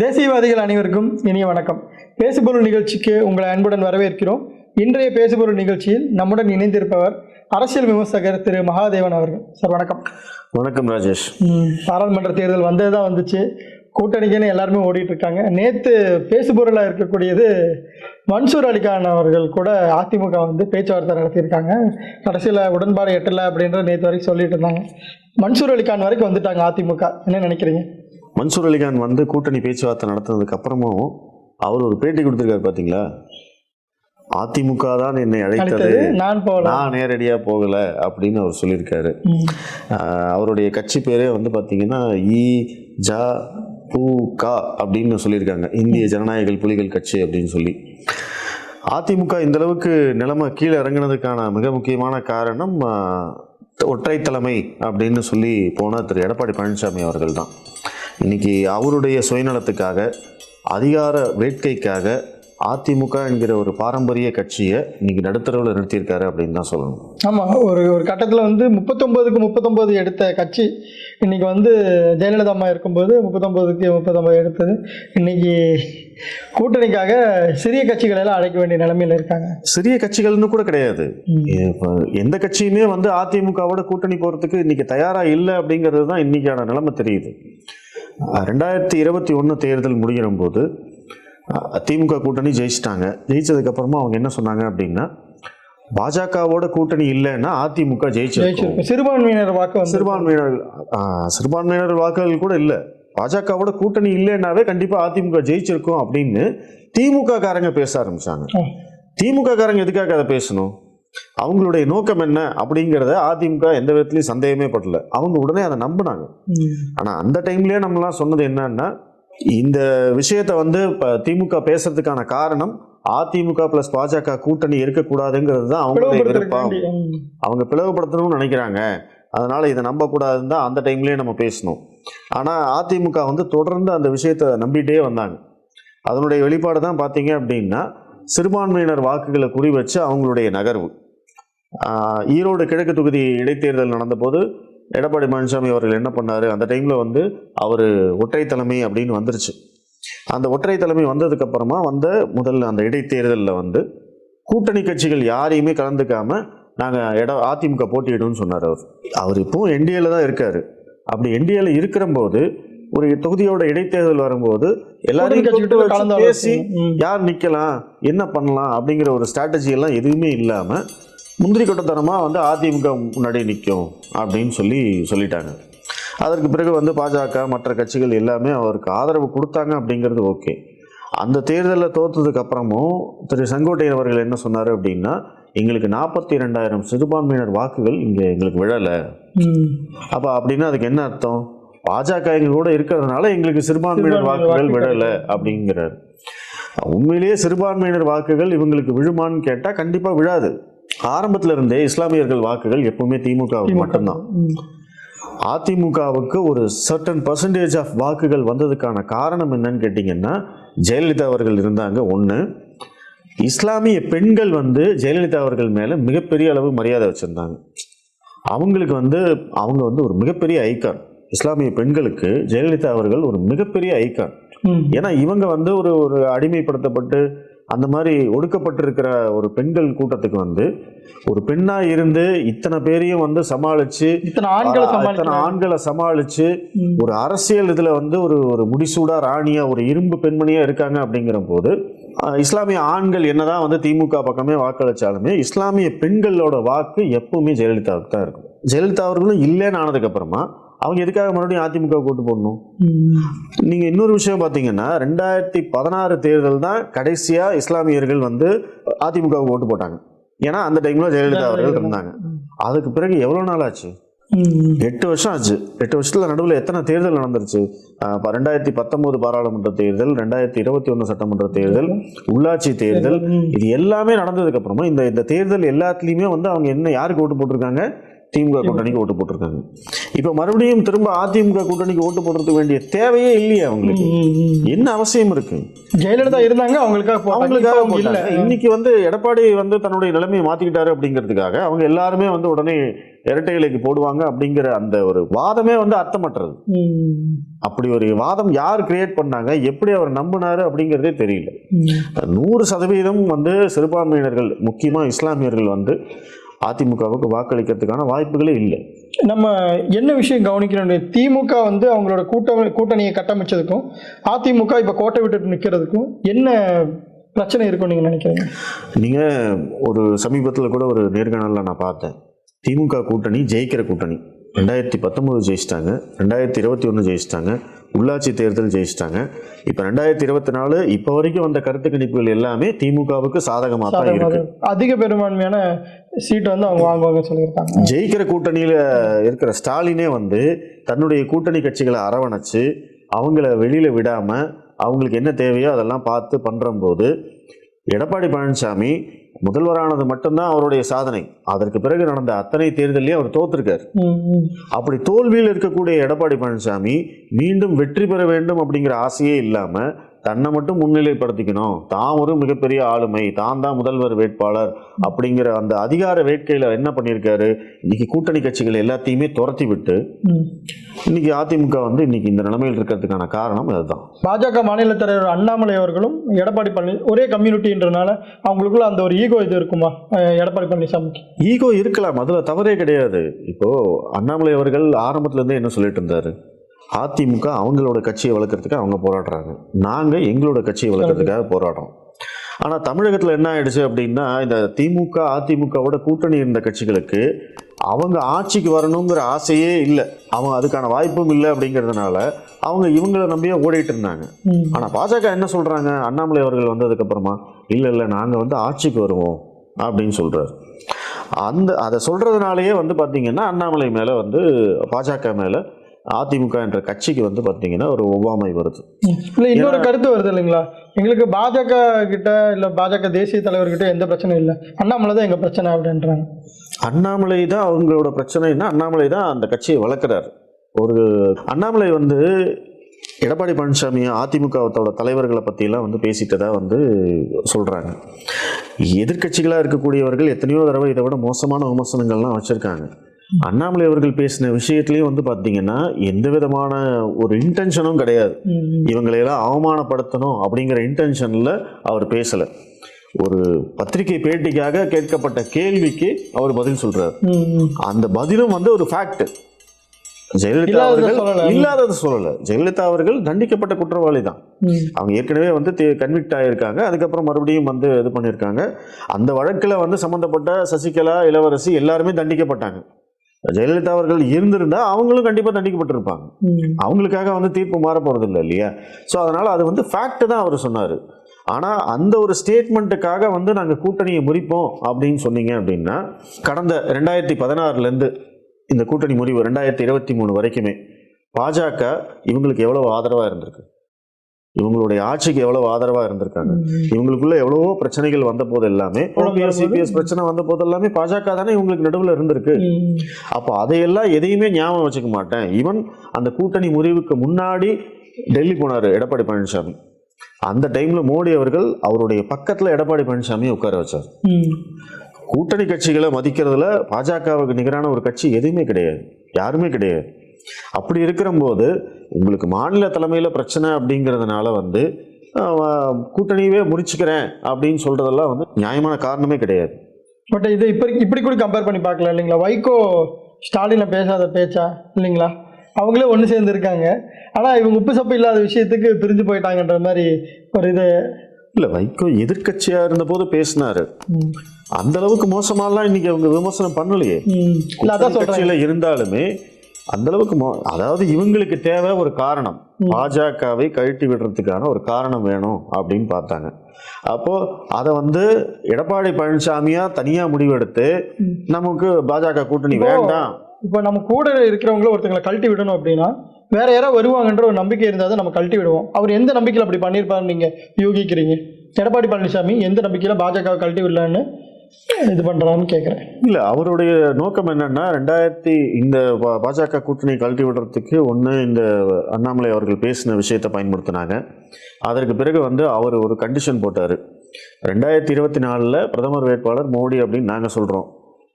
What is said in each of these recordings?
தேசியவாதிகள் அனைவருக்கும் இனிய வணக்கம். பேசுபொருள் நிகழ்ச்சிக்கு உங்களை அன்புடன் வரவேற்கிறோம். இன்றைய பேசுபொருள் நிகழ்ச்சியில் நம்முடன் இணைந்திருப்பவர் அரசியல் விமர்சகர் திரு மகாதேவன் அவர்கள். சார் வணக்கம். வணக்கம் ராஜேஷ். பாராளுமன்ற தேர்தல் வந்ததுதான் வந்துச்சு, கூட்டணிக்குன்னு எல்லாருமே ஓடிட்டு இருக்காங்க. நேற்று பேசுபொருளாக இருக்கக்கூடியது மன்சூர் அலிகான் அவர்கள் கூட அதிமுக பேச்சுவார்த்தை நடத்தியிருக்காங்க. கடைசியில் உடன்பாடு எட்டலை அப்படின்ற நேற்று வரைக்கும் சொல்லிட்டு இருந்தாங்க. மன்சூர் அலிகான் வரைக்கும் வந்துட்டாங்க அதிமுக. என்ன நினைக்கிறீங்க? மன்சூர் அலிகான் கூட்டணி பேச்சுவார்த்தை நடத்தினதுக்கு அப்புறமும் அவர் ஒரு பேட்டி கொடுத்துருக்காரு பார்த்தீங்களா? அதிமுக தான் என்னை அழைத்தது, நான் நேரடியாக போகலை அப்படின்னு அவர் சொல்லியிருக்காரு. அவருடைய கட்சி பேரே பார்த்தீங்கன்னா இ.ஜ.பு.க அப்படின்னு சொல்லியிருக்காங்க, இந்திய ஜனநாயக புலிகள் கட்சி அப்படின்னு சொல்லி. அதிமுக இந்த அளவுக்கு நிலைமை கீழே இறங்கினதுக்கான மிக முக்கியமான காரணம் ஒற்றை தலைமை அப்படின்னு சொல்லி போன திரு எடப்பாடி பழனிசாமி அவர்கள் தான். இன்னைக்கு அவருடைய சுயநலத்துக்காக, அதிகார வேட்கைக்காக அதிமுக என்கிற ஒரு பாரம்பரிய கட்சியை இன்னைக்கு நடுத்தரவில் நிறுத்தியிருக்காரு அப்படின்னு தான் சொல்லணும். ஆமாம், ஒரு கட்டத்தில் 39க்கு 39 எடுத்த கட்சி இன்னைக்கு ஜெயலலிதா அம்மா இருக்கும்போது 39க்கு 39 எடுத்தது. இன்னைக்கு கூட்டணிக்காக சிறிய கட்சிகள் எல்லாம் அழைக்க வேண்டிய நிலைமையில இருக்காங்க. சிறிய கட்சிகள்னு கூட கிடையாது, எந்த கட்சியுமே அதிமுகவோட கூட்டணி போறதுக்கு இன்னைக்கு தயாரா இல்லை அப்படிங்கிறது தான் இன்னைக்கான நிலைமை தெரியுது. 2021 தேர்தல் முடிகிற போது திமுக கூட்டணி ஜெயிச்சிட்டாங்க. ஜெயிச்சதுக்கு அப்புறமா அவங்க என்ன சொன்னாங்க அப்படின்னா, பாஜகவோட கூட்டணி இல்லைன்னா அதிமுக ஜெயிச்சிருக்கும். சிறுபான்மையினர் வாக்குகள் கூட இல்லை, பாஜகவோட கூட்டணி இல்லைன்னாவே கண்டிப்பா அதிமுக ஜெயிச்சிருக்கும் அப்படின்னு திமுக காரங்க பேச ஆரம்பிச்சாங்க. திமுக காரங்க எதுக்காக அதை பேசணும்? அவங்களுடைய நோக்கம் என்ன அப்படிங்கிறத அதிமுக எந்த விதத்துலையும் சந்தேகமே படல. அவங்க உடனே அதை நம்பினாங்க. ஆனா அந்த டைம்லயே நம்மலாம் சொன்னது என்னன்னா, இந்த விஷயத்த திமுக பேசுறதுக்கான காரணம் அதிமுக பிளஸ் பாஜக கூட்டணி இருக்கக்கூடாதுங்கிறது தான் அவங்களுடைய விருப்பம். அவங்க பிளவுபடுத்தணும்னு நினைக்கிறாங்க, அதனால இதை நம்ப கூடாதுன்னு தான் அந்த டைம்லயே நம்ம பேசணும். ஆனா அதிமுக தொடர்ந்து அந்த விஷயத்த நம்பிட்டே வந்தாங்க. அதனுடைய வெளிப்பாடு தான் பார்த்தீங்க அப்படின்னா, சிறுபான்மையினர் வாக்குகளை குறி வச்சு அவங்களுடைய நகர்வு. ஈரோடு கிழக்கு தொகுதி இடைத்தேர்தல் நடந்த போது எடப்பாடி பழனிசாமி அவர்கள் என்ன பண்ணாரு, அந்த டைம்ல அவர் ஒற்றை தலைமை அப்படின்னு வந்துருச்சு. அந்த ஒற்றை தலைமை வந்ததுக்கு அப்புறமா முதல்ல அந்த இடைத்தேர்தலில் கூட்டணி கட்சிகள் யாரையுமே கலந்துக்காம நாங்கள் அதிமுக போட்டியிடும்னு சொன்னார். அவர் இப்போ என்டிஏல தான் இருக்காரு. அப்படி என்டிஏல இருக்கிற போது ஒரு தொகுதியோட இடைத்தேர்தல் வரும்போது எல்லாரையும் பேசி யார் நிக்கலாம், என்ன பண்ணலாம் அப்படிங்கிற ஒரு ஸ்ட்ராட்டஜி எல்லாம் எதுவுமே இல்லாம முந்திரி கொட்டத்தனமா அதிமுக முன்னாடி நிற்கும் அப்படின்னு சொல்லிட்டாங்க. அதற்கு பிறகு பாஜக மற்ற கட்சிகள் எல்லாமே அவருக்கு ஆதரவு கொடுத்தாங்க அப்படிங்கிறது ஓகே. அந்த தேர்தலில் தோற்றதுக்கு அப்புறமும் திரு செங்கோட்டையன் அவர்கள் என்ன சொன்னாரு அப்படின்னா, எங்களுக்கு 42,000 சிறுபான்மையினர் வாக்குகள் இங்க எங்களுக்கு விழலை. அப்ப அப்படின்னா அதுக்கு என்ன அர்த்தம்? பாஜக எங்க கூட இருக்கிறதுனால எங்களுக்கு சிறுபான்மையினர் வாக்குகள் விடலை அப்படிங்கிறார். உண்மையிலேயே சிறுபான்மையினர் வாக்குகள் இவங்களுக்கு விழுமான்னு கேட்டா கண்டிப்பா விழாது. ஆரம்பத்துல இருந்தே இஸ்லாமியர்கள் வாக்குகள் எப்பவுமே திமுகவுக்கு மட்டும்தான். அதிமுகவுக்கு ஒரு சர்டன் பர்சன்டேஜ் ஆஃப் வாக்குகள் வந்ததுக்கான காரணம் என்னன்னு கேட்டீங்கன்னா, ஜெயலலிதா அவர்கள் இருந்தாங்க. ஒண்ணு, இஸ்லாமிய பெண்கள் ஜெயலலிதா அவர்கள் மேல மிகப்பெரிய அளவு மரியாதை வச்சிருந்தாங்க. அவங்களுக்கு அவங்க ஒரு மிகப்பெரிய ஐகான். இஸ்லாமிய பெண்களுக்கு ஜெயலலிதா அவர்கள் ஒரு மிகப்பெரிய ஐகான். ஏன்னா இவங்க ஒரு அடிமைப்படுத்தப்பட்டு அந்த மாதிரி ஒடுக்கப்பட்டிருக்கிற ஒரு பெண்கள் கூட்டத்துக்கு ஒரு பெண்ணா இருந்து இத்தனை பேரையும் சமாளிச்சு, இத்தனை ஆண்களை சமாளிச்சு ஒரு அரசியல் இதுல ஒரு முடிசூடா ராணியா, ஒரு இரும்பு பெண்மணியா இருக்காங்க. அப்படிங்கிற போது இஸ்லாமிய ஆண்கள் என்னதான் திமுக பக்கமே வாக்களிச்சாலுமே இஸ்லாமிய பெண்களோட வாக்கு எப்பவுமே ஜெயலலிதாவுக்கு தான் இருக்கும். ஜெயலலிதா அவர்களும் இல்லைன்னு ஆனதுக்கு அப்புறமா அவங்க எதுக்காக மறுபடியும் அதிமுக ஓட்டு போடணும்? நீங்க இன்னொரு விஷயம் பாத்தீங்கன்னா, 2016 தேர்தல் தான் கடைசியா இஸ்லாமியர்கள் அதிமுக ஓட்டு போட்டாங்க. ஏன்னா அந்த டைம்ல ஜெயலலிதா அவர்கள் இருந்தாங்க. அதுக்கு பிறகு எவ்வளவு நாள் ஆச்சு? 8 வருஷம் ஆச்சு. 8 வருஷத்துல நடுவில் எத்தனை தேர்தல் நடந்துருச்சு? 2019 பாராளுமன்ற தேர்தல், 2021 சட்டமன்ற தேர்தல், உள்ளாட்சி தேர்தல், இது எல்லாமே நடந்ததுக்கு அப்புறமா இந்த தேர்தல் எல்லாத்துலயுமே அவங்க என்ன யாருக்கு ஓட்டு போட்டிருக்காங்க? திமுக கூட்டணிக்கு ஓட்டு போட்டிருக்காங்க. இப்ப மறுபடியும் திரும்ப அதிமுக கூட்டணிக்கு ஓட்டு போடுறதுக்கு வேண்டிய தேவையே இல்லையே அவங்களுக்கு. என்ன அவசியம் இருக்கு? ஜெயலலிதா இருந்தாங்க, அவங்களுக்காக போட்டாங்க. இன்னைக்கு வந்து எடப்பாடி வந்து தன்னுடைய நிலைமையை மாத்திக்கிட்டாரு அப்படிங்கிறதுக்காக அவங்க எல்லாருமே வந்து உடனே இரட்டை இலைக்கு போடுவாங்க அப்படிங்கிற அந்த ஒரு வாதமே வந்து அர்த்தமற்றது. அப்படி ஒரு வாதம் யார் கிரியேட் பண்ணாங்க, எப்படி அவர் நம்பினாரு அப்படிங்கிறதே தெரியல. 100% வந்து சிறுபான்மையினர்கள், முக்கியமா இஸ்லாமியர்கள் வந்து அதிமுகவுக்கு வாக்களிக்கிறதுக்கான வாய்ப்புகளே இல்லை. நம்ம என்ன விஷயம் கவனிக்கணும், திமுக வந்து அவங்களோட கூட்டணியை கட்டமைச்சதுக்கும் அதிமுக இப்போ கோட்டை விட்டு நிற்கிறதுக்கும் என்ன பிரச்சனை இருக்கும் நீங்க நினைக்கிறீங்க? நீங்க ஒரு சமீபத்தில் கூட ஒரு நேர்காணலில் நான் பார்த்தேன். திமுக கூட்டணி ஜெயிக்கிற கூட்டணி. 2019 ஜெயிச்சிட்டாங்க, 2021 ஜெயிச்சிட்டாங்க, உள்ளாட்சி தேர்தல் ஜெயிச்சிட்டாங்க. இப்போ 2024 இப்போ வரைக்கும் வந்த கருத்து கணிப்புகள் எல்லாமே திமுகவுக்கு சாதகமாக தான் இருக்கு. அதிக பெரும்பான்மையான சீட் வந்து அவங்க வாங்குவாங்க சொல்லியிருக்காங்க. ஜெயிக்கிற கூட்டணியில் இருக்கிற ஸ்டாலினே வந்து தன்னுடைய கூட்டணி கட்சிகளை அரவணைச்சு அவங்கள வெளியில விடாம அவங்களுக்கு என்ன தேவையோ அதெல்லாம் பார்த்து பண்றபோது, எடப்பாடி பழனிசாமி முதல்வரானது மட்டும்தான் அவருடைய சாதனை. அதற்கு பிறகு நடந்த அத்தனை தேர்தலையும் அவர் தோத்திருக்கார். அப்படி தோல்வியில் இருக்கக்கூடிய எடப்பாடி பழனிசாமி மீண்டும் வெற்றி பெற வேண்டும் அப்படிங்கிற ஆசையே இல்லாம தன்னை மட்டும் முன்னிலைப்படுத்திக்கணும், தான் ஒரு மிகப்பெரிய ஆளுமை, தான் முதல்வர் வேட்பாளர் அப்படிங்கிற அந்த அதிகார வேட்கையில என்ன பண்ணியிருக்காரு, இன்னைக்கு கூட்டணி கட்சிகள் எல்லாத்தையுமே துரத்தி விட்டு இன்னைக்கு அதிமுக வந்து இன்னைக்கு இந்த நிலைமையில் இருக்கிறதுக்கான காரணம் அதுதான். பாஜக மாநில தலைவர் அண்ணாமலை அவர்களும் எடப்பாடி பழனிசாமி ஒரே கம்யூனிட்டின்றனால அவங்களுக்குள்ள அந்த ஒரு ஈகோ இது இருக்குமா எடப்பாடி பழனிசாமிக்கு? ஈகோ இருக்கலாம், அதுல தவறே கிடையாது. இப்போ அண்ணாமலை அவர்கள் ஆரம்பத்துல இருந்தே என்ன சொல்லிட்டு இருந்தாரு, அதிமுக அவங்களோட கட்சியை வளர்க்கறதுக்கு அவங்க போராடுறாங்க, நாங்க எங்களோட கட்சியை வளர்க்கறதுக்காக போராடுறோம். ஆனா தமிழகத்துல என்ன ஆயிடுச்சு அப்படின்னா, இந்த திமுக அதிமுகவோட கூட்டணி இருந்த கட்சிகளுக்கு அவங்க ஆட்சிக்கு வரணுங்கிற ஆசையே இல்லை, அவங்க அதுக்கான வாய்ப்பும் இல்லை. அப்படிங்கிறதுனால அவங்க இவங்களை நம்பியே ஓடிட்டு இருந்தாங்க. ஆனா பாஜக என்ன சொல்றாங்க, அண்ணாமலை அவர்கள் வந்ததுக்கு அப்புறமா இல்ல நாங்க வந்து ஆட்சிக்கு வருவோம் அப்படின்னு சொல்றாரு. அதை சொல்றதுனாலயே வந்து பாத்தீங்கன்னா அண்ணாமலை மேல வந்து பாஜக மேல அதிமுக என்ற கட்சிக்கு வந்து பாத்தீங்கன்னா ஒரு ஒவ்வாமை வருது. இல்ல இன்னொரு கருத்து வருது இல்லைங்களா, எங்களுக்கு பாஜக கிட்ட இல்ல பாஜக தேசிய தலைவர்கிட்ட எந்த பிரச்சனையும் இல்லை, அண்ணாமலை தான் எங்க பிரச்சனை அப்படின்றாங்க. அண்ணாமலை தான் அவங்களோட பிரச்சனைன்னா அண்ணாமலை தான் அந்த கட்சியை வளர்க்குறாரு. ஒரு அண்ணாமலை வந்து எடப்பாடி பழனிசாமி அதிமுகவோட தலைவர்களை பற்றியெல்லாம் வந்து பேசிட்டதா வந்து சொல்கிறாங்க. எதிர்கட்சிகளாக இருக்கக்கூடியவர்கள் எத்தனையோ தடவை இதை விட மோசமான விமர்சனங்கள்லாம் வச்சுருக்காங்க. அண்ணாமலை அவர்கள் பேசின விஷயத்துலேயும் வந்து பார்த்தீங்கன்னா எந்த விதமான ஒரு இன்டென்ஷனும் கிடையாது, இவங்களையெல்லாம் அவமானப்படுத்தணும் அப்படிங்கிற இன்டென்ஷனில் அவர் பேசலை. ஒரு பத்திரிகை பேட்டிக்காக கேட்கப்பட்ட கேள்விக்கு அவர் பதில் சொல்றாரு. அந்த பதிலும் வந்து ஒரு ஃபேக்ட். ஜெயலலிதா அவர்கள் இல்லாதது சொல்லல, ஜெயலலிதா அவர்கள் தண்டிக்கப்பட்ட குற்றவாளி தான். அவங்க ஏற்கனவே வந்து கன்விக்ட் ஆகியிருக்காங்க, அதுக்கப்புறம் மறுபடியும் வந்து இது பண்ணியிருக்காங்க. அந்த வழக்கில் வந்து சம்பந்தப்பட்ட சசிகலா, இளவரசி எல்லாருமே தண்டிக்கப்பட்டாங்க. ஜெயலலிதா அவர்கள் இருந்திருந்தா அவங்களும் கண்டிப்பா தண்டிக்கப்பட்டிருப்பாங்க. அவங்களுக்காக வந்து தீர்ப்பு மாற போறது இல்லை இல்லையா? ஸோ அதனால அது வந்து ஃபேக்ட் தான் அவர் சொன்னாரு. ஆனா அந்த ஒரு ஸ்டேட்மெண்ட்டுக்காக வந்து நாங்க கூட்டணியை முறிப்போம் அப்படின்னு சொன்னீங்க அப்படின்னா, கடந்த 2016 இருந்து இந்த கூட்டணி முறிவு 2023 வரைக்குமே பாஜக இவங்களுக்கு எவ்வளவு ஆதரவா இருந்திருக்கு, இவங்களுடைய ஆட்சிக்கு எவ்வளவு ஆதரவா இருந்திருக்காங்க, இவங்களுக்குள்ள எவ்வளவோ பிரச்சனைகள் வந்த போது எல்லாமே சிபிஎஸ் பிரச்சனை வந்த போது எல்லாமே பாஜக தானே இவங்களுக்கு நடுவில் இருந்திருக்கு. அப்போ அதையெல்லாம் எதையுமே ஞாபகம் வச்சுக்க மாட்டேன். ஈவன் அந்த கூட்டணி முறிவுக்கு முன்னாடி டெல்லி போனாரு எடப்பாடி பழனிசாமி. அந்த டைம்ல மோடி அவர்கள் அவருடைய பக்கத்துல எடப்பாடி பழனிசாமியை உட்கார வச்சார். கூட்டணி கட்சிகளை மதிக்கிறதுல பாஜகவுக்கு நிகரான ஒரு கட்சி எதுவுமே கிடையாது, யாருமே கிடையாது. அப்படி இருக்கிற போது உங்களுக்கு மாநில தலைமையில பிரச்சனை அப்படிங்கிறதுனால வந்து கூட்டணியவே முறிச்சுக்கிறேன் அப்படின்னு சொல்றதெல்லாம் வந்து நியாயமான காரணமே கிடையாது. பட் இது இப்படி கூட கம்பேர் பண்ணி பார்க்கல இல்லைங்களா, வைகோ ஸ்டாலினை பேசாத பேச்சா இல்லைங்களா, அவங்களே ஒன்று சேர்ந்து இருக்காங்க, ஆனால் இவங்க உப்பு சப்பு இல்லாத விஷயத்துக்கு பிரிஞ்சு போயிட்டாங்கன்ற மாதிரி ஒரு இது இல்லை. வைகோ எதிர்கட்சியா இருந்த போது பேசினாரு, அந்த அளவுக்கு மோசமாலாம் இன்னைக்கு அவங்க விமர்சனம் பண்ணலையே. கட்சியில இருந்தாலுமே அந்த அளவுக்கு அதாவது இவங்களுக்கு தேவை ஒரு காரணம், பாஜகவை கழட்டி விடுறதுக்கான ஒரு காரணம் வேணும் அப்படின்னு பார்த்தாங்க. அப்போ அதை வந்து எடப்பாடி பழனிசாமியா தனியா முடிவெடுத்து நமக்கு பாஜக கூட்டணி வேண்டாம், இப்போ நம்ம கூட இருக்கிறவங்கள ஒருத்தங்களை கழட்டி விடணும் அப்படின்னா வேற யாராவது வருவாங்கன்ற ஒரு நம்பிக்கை இருந்தால் தான் நம்ம கழட்டி விடுவோம். அவர் எந்த நம்பிக்கையில் அப்படி பண்ணியிருப்பாருன்னு நீங்க யோகிக்கிறீங்க? எடப்பாடி பழனிசாமி எந்த நம்பிக்கையில் பாஜக கழட்டி விடலான்னு இது பண்றான்னு கேட்குறேன். இல்லை, அவருடைய நோக்கம் என்னன்னா இந்த பாஜக கூட்டணி கழட்டி விடுறதுக்கு ஒன்று இந்த அண்ணாமலை அவர்கள் பேசின விஷயத்தை பயன்படுத்தினாங்க. அதற்கு பிறகு அவர் ஒரு கண்டிஷன் போட்டார். 2024 பிரதமர் வேட்பாளர் மோடி அப்படின்னு நாங்கள் சொல்கிறோம்,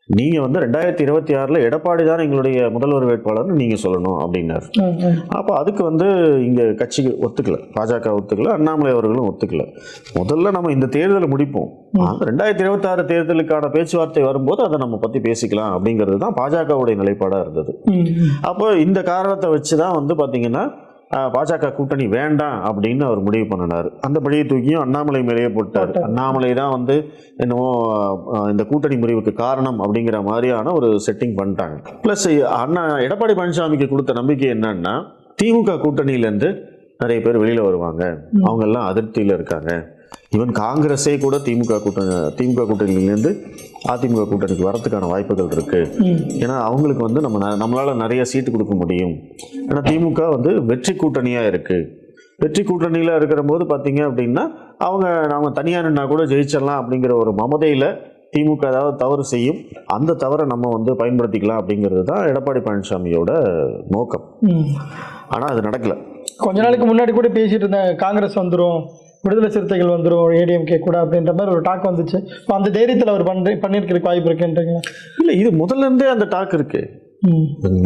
நீங்கள் 2026 எடப்பாடி தான் எங்களுடைய முதல்வர் வேட்பாளர்னு நீங்கள் சொல்லணும் அப்படின்னாரு. அப்போ அதுக்கு இங்கே கட்சி ஒத்துக்கல, பாஜக ஒத்துக்கல, அண்ணாமலை அவர்களும் ஒத்துக்கல. முதல்ல நம்ம இந்த தேர்தலை முடிப்போம், 2026 தேர்தலுக்கான பேச்சுவார்த்தை வரும்போது அதை நம்ம பற்றி பேசிக்கலாம் அப்படிங்கிறது தான் பாஜகவுடைய நிலைப்பாடாக இருந்தது. அப்போ இந்த காரணத்தை வச்சு தான் பார்த்தீங்கன்னா பாஜக கூட்டணி வேண்டாம் அப்படின்னு அவர் முடிவு பண்ணினார். அந்த படியை தூக்கியும் அண்ணாமலை மேலேயே போட்டார். அண்ணாமலை தான் என்னவோ இந்த கூட்டணி முறிவுக்கு காரணம் அப்படிங்கிற மாதிரியான ஒரு செட்டிங் பண்ணிட்டாங்க. ப்ளஸ் எடப்பாடி பழனிசாமிக்கு கொடுத்த நம்பிக்கை என்னன்னா, திமுக கூட்டணியிலேருந்து நிறைய பேர் வெளியில் வருவாங்க, அவங்க எல்லாம் அதிருப்தியில் இருக்காங்க. ஈவன் காங்கிரஸே கூட திமுக கூட்டணியிலேருந்து அதிமுக கூட்டணிக்கு வரதுக்கான வாய்ப்புகள் இருக்கு. ஏன்னா அவங்களுக்கு நம்மளால நிறைய சீட்டு கொடுக்க முடியும். ஏன்னா திமுக வெற்றி கூட்டணியா இருக்கு. வெற்றி கூட்டணியில இருக்கிற போது பார்த்தீங்க அப்படின்னா அவங்க தனியாக நின்னா கூட ஜெயிச்சிடலாம் அப்படிங்கிற ஒரு மமதையில திமுக ஏதாவது தவறு செய்யும், அந்த தவறை நம்ம பயன்படுத்திக்கலாம் அப்படிங்கிறது தான் எடப்பாடி பழனிசாமியோட நோக்கம். ஆனால் அது நடக்கல. கொஞ்ச நாளைக்கு முன்னாடி கூட பேசிட்டு இருந்தேன், காங்கிரஸ் வந்துடும், விடுதலை சிறுத்தைகள் வந்துடும், ஏடிஎம்கே கூட அப்படின்ற மாதிரி ஒரு டாக் வந்துச்சு. அந்த தைரியத்தில் அவர் பண்ணியிருக்கிறதுக்கு வாய்ப்பு இருக்குன்றீங்களா? இல்லை, இது முதல்ல இருந்தே அந்த டாக் இருக்கு.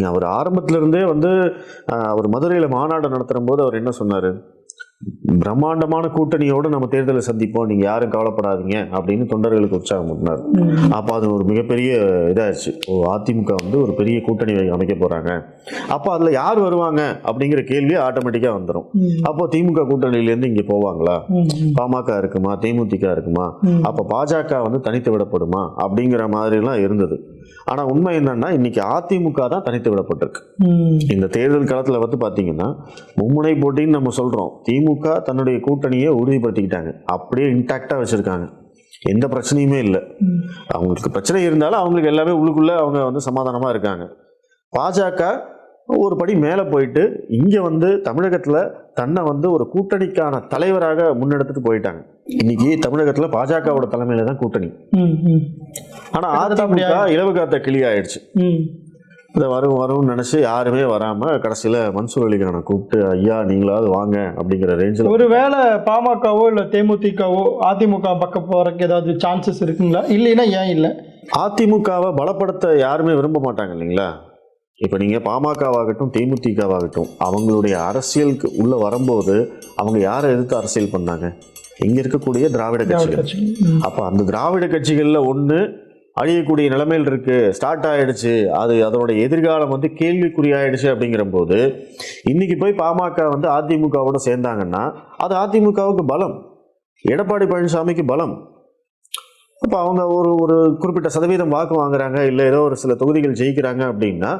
அவர் ஆரம்பத்துல இருந்தே அவர் மதுரையில் மாநாடு நடத்துற போது அவர் என்ன சொன்னாரு, பிரம்மாண்டமான கூட்டணியோடு நம்ம தேர்தலை சந்திப்போம், நீங்க யாரும் கவலைப்படாதீங்க அப்படின்னு தொண்டர்களுக்கு உற்சாகம் பண்ணார். அப்போ அது ஒரு மிகப்பெரிய இதாச்சு. அதிமுக ஒரு பெரிய கூட்டணி அமைக்க போறாங்க, அப்போ அதுல யார் வருவாங்க அப்படிங்கிற கேள்வி ஆட்டோமேட்டிக்கா வந்துடும். அப்போ திமுக கூட்டணியிலேருந்து இங்க போவாங்களா, பாமக இருக்குமா, தேமுதிக இருக்குமா, அப்ப பாஜக தனித்து விடப்படுமா அப்படிங்கிற மாதிரி எல்லாம் இருந்தது. ஆனா உண்மை என்னன்னா, இன்னைக்கு அதிமுக தான் தனித்து விடப்பட்டிருக்கு. இந்த தேர்தல் காலத்துல பாத்தீங்கன்னா மும்முனை போட்டின்னு நம்ம சொல்றோம், திமுக தன்னுடைய கூட்டணியை உறுதிப்படுத்திக்கிட்டாங்க, அப்படியே இன்டாக்டா வச்சிருக்காங்க, எந்த பிரச்சனையுமே இல்லை. அவங்களுக்கு பிரச்சனை இருந்தாலும் அவங்களுக்கு எல்லாமே உள்ளுக்குள்ள அவங்க சமாதானமா இருக்காங்க. பாஜக ஒரு படி மேலே போயிட்டு இங்கே தமிழகத்தில் தன்னை ஒரு கூட்டணிக்கான தலைவராக முன்னெடுத்துட்டு போயிட்டாங்க. இன்னைக்கு தமிழகத்தில் பாஜகவோட தலைமையில தான் கூட்டணி. ஆனால் அதிமுக இலவு காத்த கிளி ஆயிடுச்சு. இதை வரும்னு நினைச்சு யாருமே வராம கடைசியில் மன்சூர் அலிகானை கூப்பிட்டு, ஐயா நீங்களாவது வாங்க அப்படிங்கிற ரேஞ்சில். ஒருவேளை பாமகவோ இல்லை தேமுதிகவோ அதிமுக பக்கம் போறதுக்கு ஏதாவது சான்சஸ் இருக்குங்களா? இல்லைன்னா ஏன் இல்லை? அதிமுகவை பலப்படுத்த யாருமே விரும்ப மாட்டாங்க இல்லைங்களா? இப்போ நீங்கள் பாமகவாகட்டும் தேமுதிகவாகட்டும் அவங்களுடைய அரசியலுக்கு உள்ளே வரும்போது அவங்க யாரை எதிர்த்து அரசியல் பண்ணாங்க? இங்கே இருக்கக்கூடிய திராவிட கட்சிகள். அப்போ அந்த திராவிட கட்சிகளில் ஒன்று அழியக்கூடிய நிலைமையில் இருக்கு, ஸ்டார்ட் ஆயிடுச்சு, அதனுடைய எதிர்காலம் கேள்விக்குறியாயிடுச்சு. அப்படிங்கிற போது இன்னைக்கு போய் பாமக அதிமுகவோட சேர்ந்தாங்கன்னா அது அதிமுகவுக்கு பலம், எடப்பாடி பழனிசாமிக்கு பலம். அப்போ அவங்க ஒரு குறிப்பிட்ட சதவீதம் வாக்கு வாங்குறாங்க, இல்லை ஏதோ ஒரு சில தொகுதிகள் ஜெயிக்கிறாங்க அப்படின்னா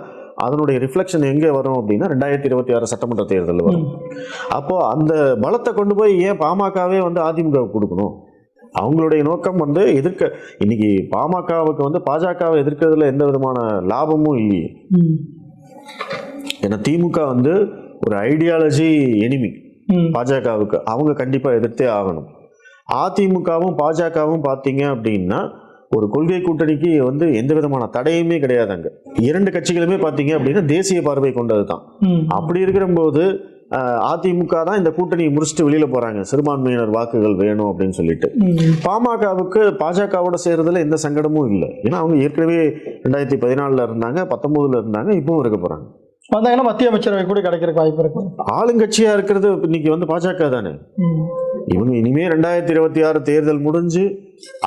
அதனுடைய ரிஃப்ளெக்ஷன் எங்கே வரும் அப்படின்னா 2026 சட்டமன்ற தேர்தலில் வரும். அப்போ அந்த பலத்தை கொண்டு போய் ஏன் பாமகவே அதிமுக கொடுக்கணும்? அவங்களுடைய நோக்கம் எதிர்க்க, இன்னைக்கு பாமகவுக்கு பாஜகவை எதிர்க்கிறதுல எந்த விதமான லாபமும் இல்லையே. ஏன்னா திமுக ஒரு ஐடியாலஜி எனிமி பாஜகவுக்கு, அவங்க கண்டிப்பா எதிர்த்தே ஆகணும். அதிமுகவும் பாஜகவும் பார்த்தீங்க அப்படின்னா ஒரு கொள்கை கூட்டணிக்கு எந்த விதமான தடையுமே கிடையாதுங்க. இரண்டு கட்சிகளுமே பார்த்தீங்க அப்படின்னா தேசிய பார்வை கொண்டது தான். அப்படி இருக்கிற போது அதிமுக தான் இந்த கூட்டணியை முடிச்சுட்டு வெளியில போறாங்க, சிறுபான்மையினர் வாக்குகள் வேணும் அப்படின்னு சொல்லிட்டு. பாமகவுக்கு பாஜகவோட சேர்றதுல எந்த சங்கடமும் இல்லை. ஏன்னா அவங்க ஏற்கனவே 2014 இருந்தாங்க, 19 இருந்தாங்க, இப்பவும் இருக்க போறாங்க. வந்தாங்கன்னா மத்திய அமைச்சரவை கூட கிடைக்கிறதுக்கு வாய்ப்பு இருக்கு. ஆளுங்கட்சியா இருக்கிறது இன்னைக்கு பாஜக தானே. இவங்க இனிமே 2026 தேர்தல் முடிஞ்சு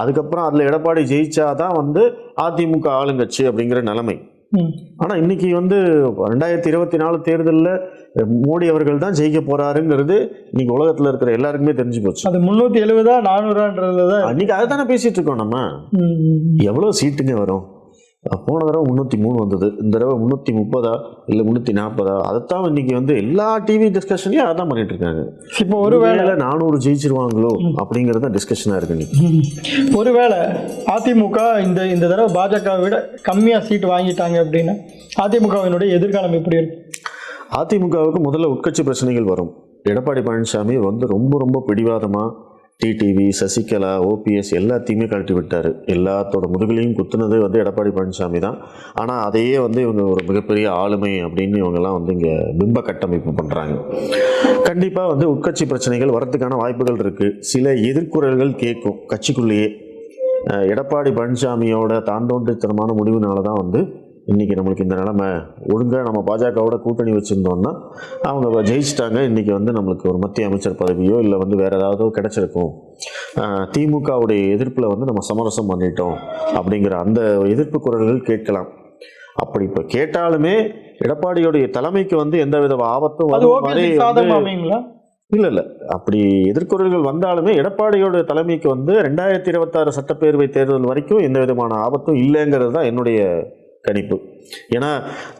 அதுக்கப்புறம் அதுல எடப்பாடி ஜெயிச்சாதான் அதிமுக ஆளுங்கட்சி அப்படிங்கிற நிலைமை. ஆனா இன்னைக்கு 2024 தேர்தலில் மோடி அவர்கள் தான் ஜெயிக்க போறாருங்கிறது இன்னைக்கு உலகத்துல இருக்கிற எல்லாருக்குமே தெரிஞ்சு போச்சு. அது 370 400 அன்னைக்கு அதை தானே பேசிட்டு இருக்கோம் நம்ம. எவ்வளவு சீட்டுங்க வரும்? போன தடவை 303 வந்தது, இந்த தடவை 330 இல்லை 340. அதைத்தான் இன்னைக்கு எல்லா டிவி டிஸ்கஷன்லையும் அதான் பண்ணிட்டு இருக்காங்க. இப்போ ஒருவேளை 400 ஜெயிச்சிருவாங்களோ அப்படிங்கிறது டிஸ்கஷனா இருக்கு. ஒருவேளை அதிமுக இந்த தடவை பாஜகவை விட கம்மியா சீட்டு வாங்கிட்டாங்க அப்படின்னா அதிமுகவினுடைய எதிர்காலம் எப்படி இருக்கு? அதிமுகவுக்கு முதல்ல உட்கட்சி பிரச்சனைகள் வரும். எடப்பாடி பழனிசாமி ரொம்ப ரொம்ப பிடிவாதமா டிடிவி, சசிகலா, ஓபிஎஸ் எல்லாத்தையுமே கழட்டி விட்டார். எல்லாத்தோட முதுகிலையும் குத்துனது வந்து எடப்பாடி பழனிசாமி தான். ஆனால் அதையே வந்து இவங்க ஒரு மிகப்பெரிய ஆளுமை அப்படின்னு இவங்கெல்லாம் வந்து இங்கே பிம்ப கட்டமைப்பு பண்ணுறாங்க. கண்டிப்பாக வந்து உட்கட்சி பிரச்சனைகள் வரத்துக்கான வாய்ப்புகள் இருக்குது. சில எதிர்குரல்கள் கேட்கும் கட்சிக்குள்ளேயே. எடப்பாடி பழனிசாமியோட தாந்தோன்றித்தனமான முடிவுனால தான் வந்து இன்றைக்கி நம்மளுக்கு இந்த நிலைமை. ஒழுங்காக நம்ம பாஜகவோட கூட்டணி வச்சுருந்தோம்னா அவங்க ஜெயிச்சிட்டாங்க, இன்றைக்கி வந்து நம்மளுக்கு ஒரு மத்திய அமைச்சர் பதவியோ இல்லை வந்து வேறு ஏதாவது கிடச்சிருக்கும். திமுகவுடைய எதிர்ப்பில் வந்து நம்ம சமரசம் பண்ணிட்டோம் அப்படிங்கிற அந்த எதிர்ப்பு குரல்கள் கேட்கலாம். அப்படி இப்போ கேட்டாலுமே எடப்பாடியோடைய தலைமைக்கு வந்து எந்தவித ஆபத்தும் இல்லை. அப்படி எதிர்குறல்கள் வந்தாலுமே எடப்பாடியோட தலைமைக்கு வந்து 2026 சட்டப்பேரவை தேர்தல் வரைக்கும் எந்த விதமான ஆபத்தும் இல்லைங்கிறது தான் என்னுடைய கணிப்பு. ஏன்னா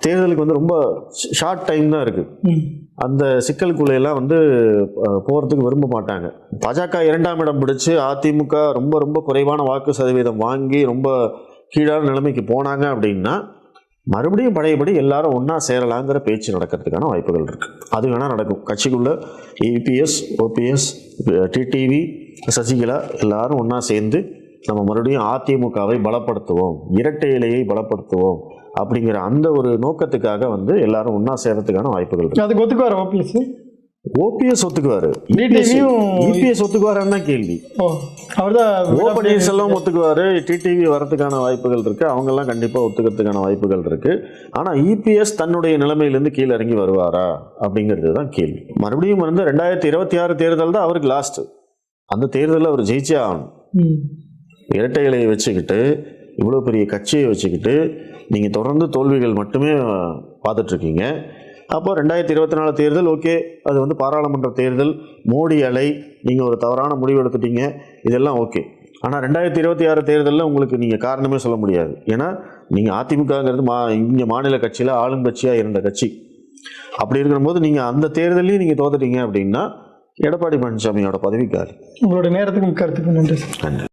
தேர்தலுக்கு வந்து ரொம்ப ஷார்ட் டைம் தான் இருக்குது. அந்த சிக்கலுக்குள்ளையெல்லாம் வந்து போகிறதுக்கு விரும்ப மாட்டாங்க. பாஜக 2ஆம் இடம் பிடிச்சு அதிமுக ரொம்ப ரொம்ப குறைவான வாக்கு சதவீதம் வாங்கி ரொம்ப கீழான நிலைமைக்கு போனாங்க அப்படின்னா மறுபடியும் பழையபடி எல்லாரும் ஒன்றா சேரலாங்கிற பேச்சு நடக்கிறதுக்கான வாய்ப்புகள் இருக்குது. அது வேணால் நடக்கும். கட்சிக்குள்ளே இபிஎஸ், ஓபிஎஸ், டிடிவி, சசிகலா எல்லாரும் ஒன்றா சேர்ந்து நம்ம மறுபடியும் அதிமுகவை பலப்படுத்துவோம், இரட்டை இலையை பலப்படுத்துவோம் அப்படிங்கிற அந்த ஒரு நோக்கத்துக்காக வந்து எல்லாரும் ஒன்றா சேர்றதுக்கான வாய்ப்புகள் இருக்குது. அதுக்கு ஒத்துக்குவார் ஓபிஎஸ் ஒத்துக்குவாரு. இபிஎஸ் ஒத்துக்குவாருன்னா கேள்வி. ஓ பன்னீர்செல்வம் ஒத்துக்குவாரு. டிடிவி வரதுக்கான வாய்ப்புகள் இருக்கு. அவங்க எல்லாம் கண்டிப்பா ஒத்துக்கிறதுக்கான வாய்ப்புகள் இருக்கு. ஆனா இபிஎஸ் தன்னுடைய நிலைமையிலிருந்து கீழே இறங்கி வருவாரா அப்படிங்கிறது தான் கேள்வி. மறுபடியும் வந்து 2026 தேர்தல் தான் அவருக்கு லாஸ்ட். அந்த தேர்தலில் அவர் ஜெயிச்சே ஆகணும். இரட்டை இலையை வச்சுக்கிட்டு இவ்வளோ பெரிய கட்சியை வச்சுக்கிட்டு நீங்கள் தொடர்ந்து தோல்விகள் மட்டுமே பார்த்துட்ருக்கீங்க. அப்போ 2024 தேர்தல் ஓகே, அது வந்து பாராளுமன்ற தேர்தல், மோடி அலை, நீங்கள் ஒரு தவறான முடிவு எடுத்துட்டீங்க, இதெல்லாம் ஓகே. ஆனால் 2026 தேர்தலில் உங்களுக்கு நீங்கள் காரணமே சொல்ல முடியாது. ஏன்னா நீங்கள் அதிமுகங்கிறது இங்கே மாநில கட்சியில் ஆளுங்கட்சியாக இருந்த கட்சி. அப்படி இருக்கிறபோது நீங்கள் அந்த தேர்தலையும் நீங்கள் தோத்துட்டீங்க அப்படின்னா எடப்பாடி பழனிசாமியோட பதவி காலி. உங்களோட நேரத்துக்கு கருத்துக்கு நன்றி. நன்றி.